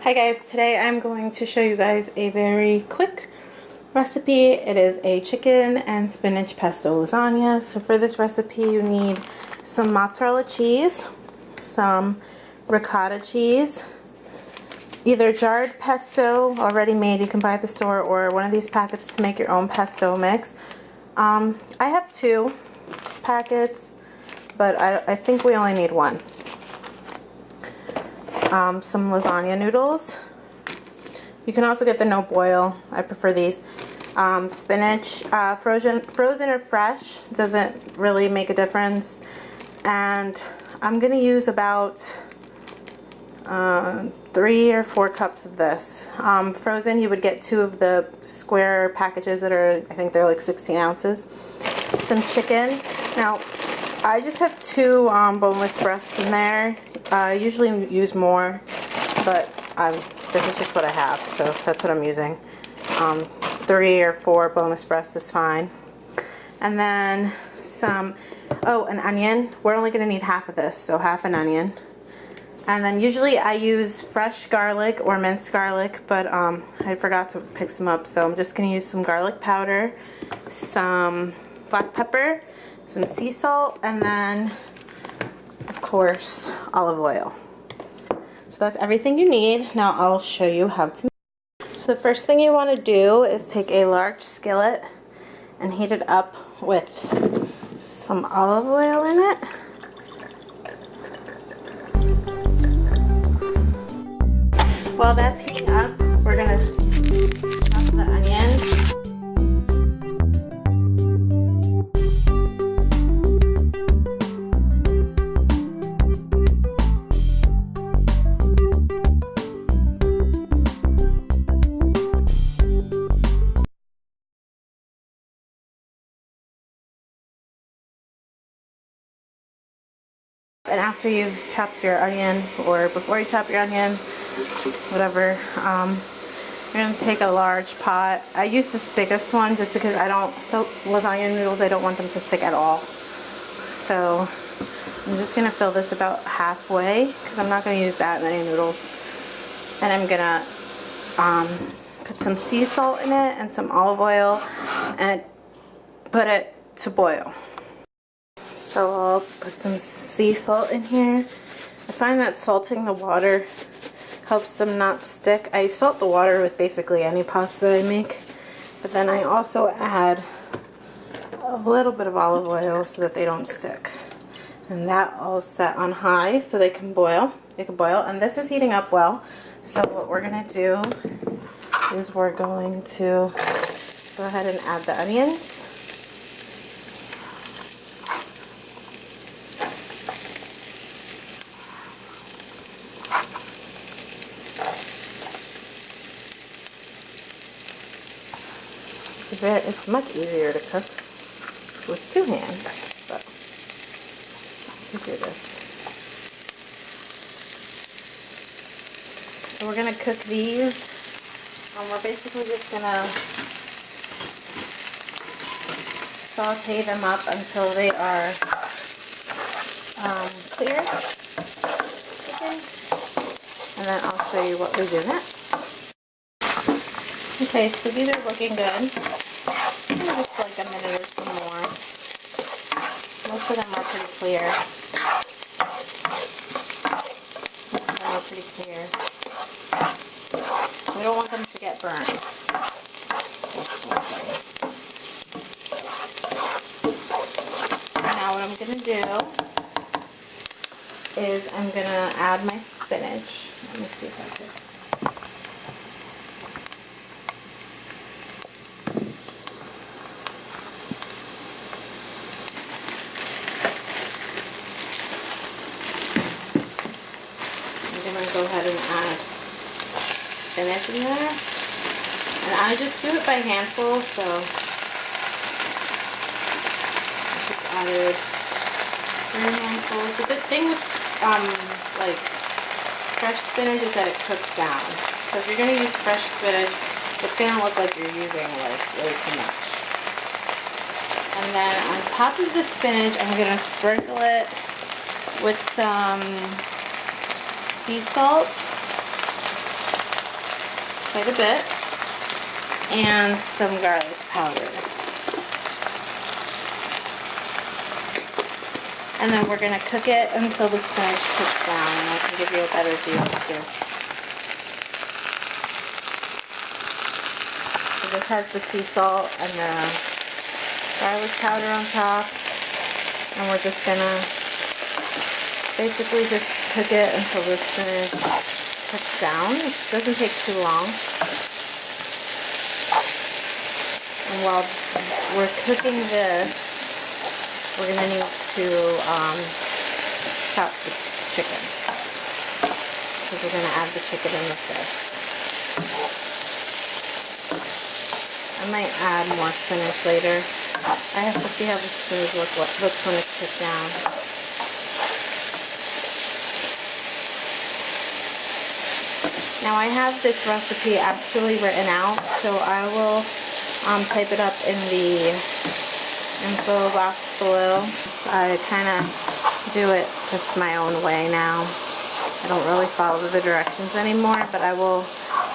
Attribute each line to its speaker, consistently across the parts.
Speaker 1: Hi guys, today I'm going to show you guys a very quick recipe. It is a chicken and spinach pesto lasagna. So for this recipe you need some mozzarella cheese, some ricotta cheese, either jarred pesto already made you can buy at the store, or one of these packets to make your own pesto mix. I have 2 packets, but I think we only need 1. Some lasagna noodles. You can also get the no boil. I prefer these. Spinach, frozen or fresh, doesn't really make a difference. And I'm gonna use about 3 or 4 cups of this. Frozen, you would get 2 of the square packages that are, I think they're like 16 ounces. Some chicken. Now, I just have 2 boneless breasts in there. I usually use more, but this is just what I have, so that's what I'm using. 3 or 4 boneless breasts is fine. And then some, an onion. We're only going to need half of this, so half an onion. And then usually I use fresh garlic or minced garlic, but I forgot to pick some up, so I'm just going to use some garlic powder, some black pepper, some sea salt, and then of course olive oil. So that's everything you need. Now I'll show you how to make it. So the first thing you want to do is take a large skillet and heat it up with some olive oil in it. While that's heating up, we're going to chop the onion. And after you've chopped your onion, or before you chop your onion, whatever, you're going to take a large pot. I use this biggest one just because the lasagna noodles, I don't want them to stick at all. So I'm just going to fill this about halfway because I'm not going to use that many noodles. And I'm going to put some sea salt in it and some olive oil and put it to boil. So I'll put some sea salt in here. I find that salting the water helps them not stick. I salt the water with basically any pasta I make, but then I also add a little bit of olive oil so that they don't stick. And that all set on high so they can boil. And this is heating up well. So what we're gonna do is we're going to go ahead and add the onions. It's much easier to cook with 2 hands, but you do this. So we're going to cook these, and we're basically just going to saute them up until they are clear. And then I'll show you what we do next. Okay, so these are looking good. Just like a minute or 2 more. Most of them are pretty clear. Most of them are pretty clear. We don't want them to get burned. Now what I'm going to do is I'm going to add my spinach. Let me see if I can. Go ahead and add spinach in there, and I just do it by handful, so I just added 3 handfuls. The good thing with like fresh spinach is that it cooks down. So if you're going to use fresh spinach, it's going to look like you're using like way too much. And then on top of the spinach, I'm going to sprinkle it with some sea salt quite a bit, and some garlic powder. And then we're going to cook it until the spinach cooks down, and I can give you a better view too. So this has the sea salt and the garlic powder on top, and we're just going to basically just cook it until the spinach cooks down. It doesn't take too long. And while we're cooking this, we're going to need to chop the chicken, because we're going to add the chicken in with this. I might add more spinach later. I have to see how the spinach looks when it's cooked down. Now I have this recipe actually written out, so I will type it up in the info box below. I kind of do it just my own way now. I don't really follow the directions anymore, but I will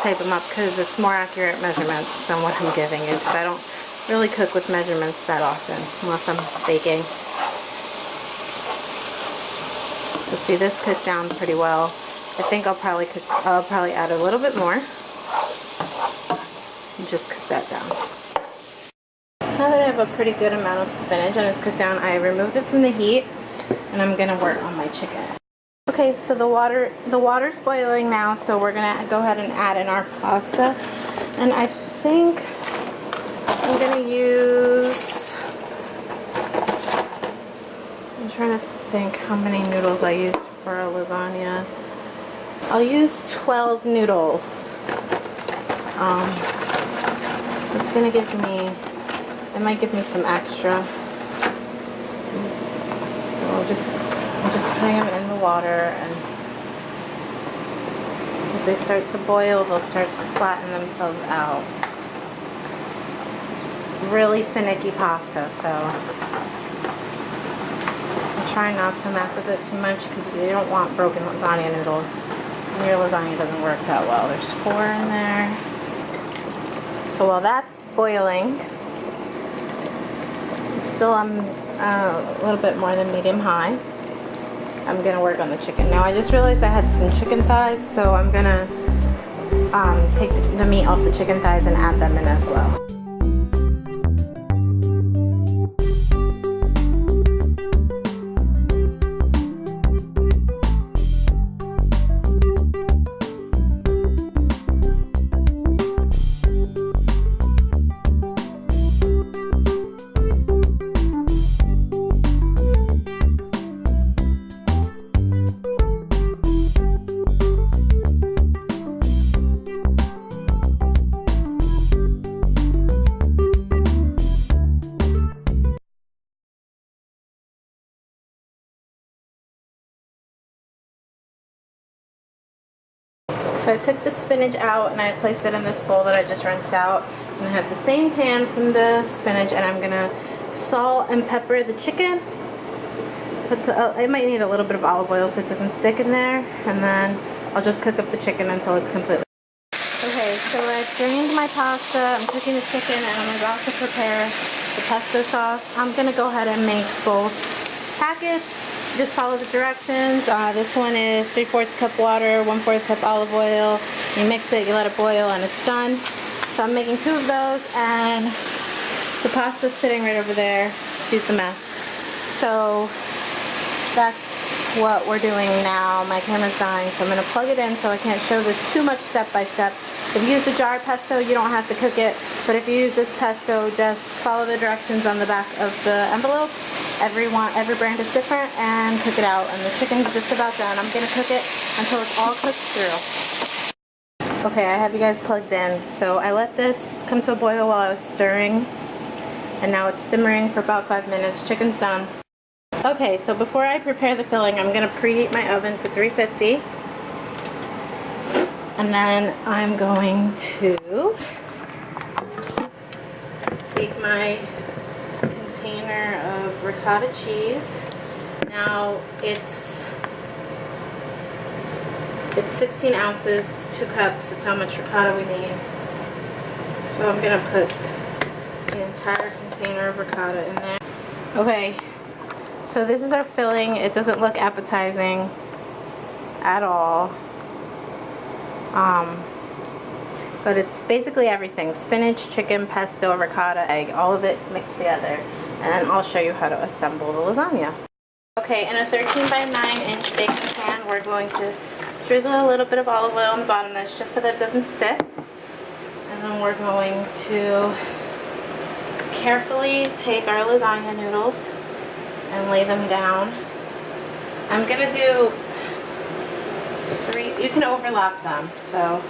Speaker 1: type them up because it's more accurate measurements than what I'm giving you, because I don't really cook with measurements that often unless I'm baking. So see, this cooked down pretty well. I think I'll probably add a little bit more and just cook that down. Now that I have a pretty good amount of spinach and it's cooked down, I removed it from the heat and I'm gonna work on my chicken. Okay, so the water's boiling now, so we're gonna go ahead and add in our pasta. And I think I'm gonna use, I'm trying to think how many noodles I use for a lasagna. I'll use 12 noodles. It's gonna give me, it might give me some extra. So I'm just putting them in the water, and as they start to boil, they'll start to flatten themselves out. Really finicky pasta, so I'm trying not to mess with it too much because you don't want broken lasagna noodles. Your lasagna doesn't work that well. There's 4 in there. So while that's boiling, still I'm a little bit more than medium high, I'm gonna work on the chicken. Now I just realized I had some chicken thighs, so I'm gonna take the meat off the chicken thighs and add them in as well. So I took the spinach out and I placed it in this bowl that I just rinsed out. And I have the same pan from the spinach, and I'm gonna salt and pepper the chicken. I might need a little bit of olive oil so it doesn't stick in there, and then I'll just cook up the chicken until it's completely. Okay, so I've drained my pasta, I'm cooking the chicken, and I'm about to prepare the pesto sauce. I'm gonna go ahead and make both packets. Just follow the directions. This one is 3/4 cup water, 1/4 cup olive oil. You mix it, you let it boil, and it's done. So I'm making 2 of those, and the pasta's sitting right over there. Excuse the mess. So that's what we're doing now. My camera's dying, so I'm going to plug it in so I can't show this too much step by step. If you use the jar pesto, you don't have to cook it, but if you use this pesto, just follow the directions on the back of the envelope. Every brand is different, and cook it out. And the chicken's just about done. I'm going to cook it until it's all cooked through. Okay, I have you guys plugged in. So I let this come to a boil while I was stirring, and now it's simmering for about 5 minutes. Chicken's done. Okay, so before I prepare the filling, I'm going to preheat my oven to 350. And then I'm going to take my container of ricotta cheese. Now it's It's 16 ounces, 2 cups. That's how much ricotta we need. So I'm gonna put the entire container of ricotta in there. Okay, so this is our filling. It doesn't look appetizing at all. But it's basically everything. Spinach, chicken, pesto, ricotta, egg, all of it mixed together. And I'll show you how to assemble the lasagna. Okay, in a 13 by 9 inch baking pan, we're going to drizzle a little bit of olive oil on the bottom edge just so that it doesn't stick. And then we're going to carefully take our lasagna noodles and lay them down. I'm gonna do 3, you can overlap them, so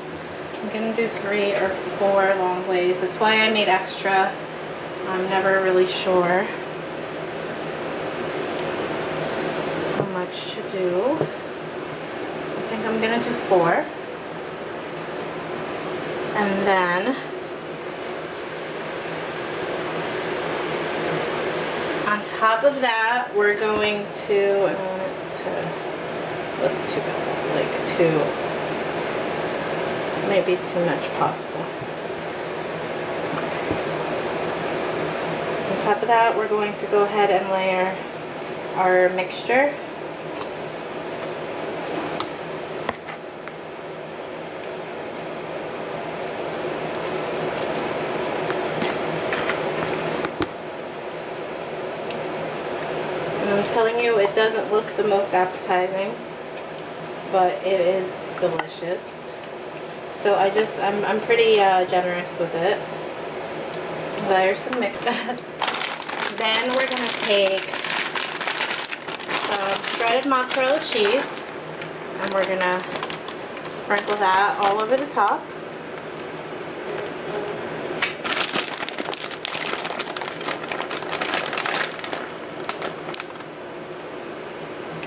Speaker 1: I'm gonna do 3 or 4 long ways. That's why I made extra. I'm never really sure how much to do. I think I'm gonna do 4. And then on top of that, we're going to, I don't want it to look too bad, like maybe too much pasta. On top of that, we're going to go ahead and layer our mixture. And I'm telling you, it doesn't look the most appetizing, but it is delicious. So I'm pretty generous with it. There's some mixture. Then we're going to take some shredded mozzarella cheese and we're going to sprinkle that all over the top.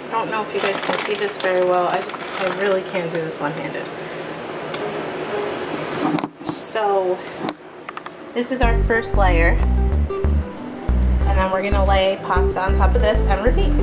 Speaker 1: I don't know if you guys can see this very well. I really can't do this one-handed. So this is our first layer. And then we're gonna lay pasta on top of this and repeat.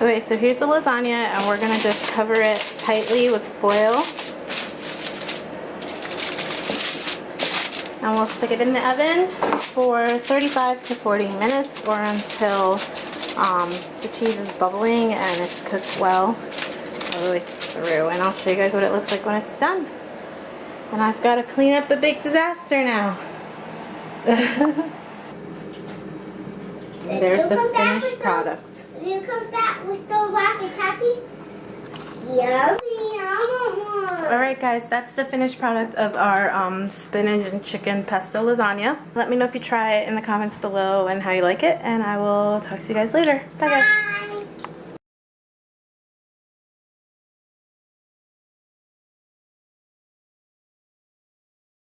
Speaker 1: Okay, so here's the lasagna, and we're gonna just cover it tightly with foil. And we'll stick it in the oven for 35 to 40 minutes or until the cheese is bubbling and it's cooked well all the way through. And I'll show you guys what it looks like when it's done. And I've got to clean up a big disaster now. There's the finished product.
Speaker 2: Will you come back with those Laffy Tappies? Yummy, I want more.
Speaker 1: Alright guys, that's the finished product of our spinach and chicken pesto lasagna. Let me know if you try it in the comments below and how you like it, and I will talk to you guys later. Bye guys.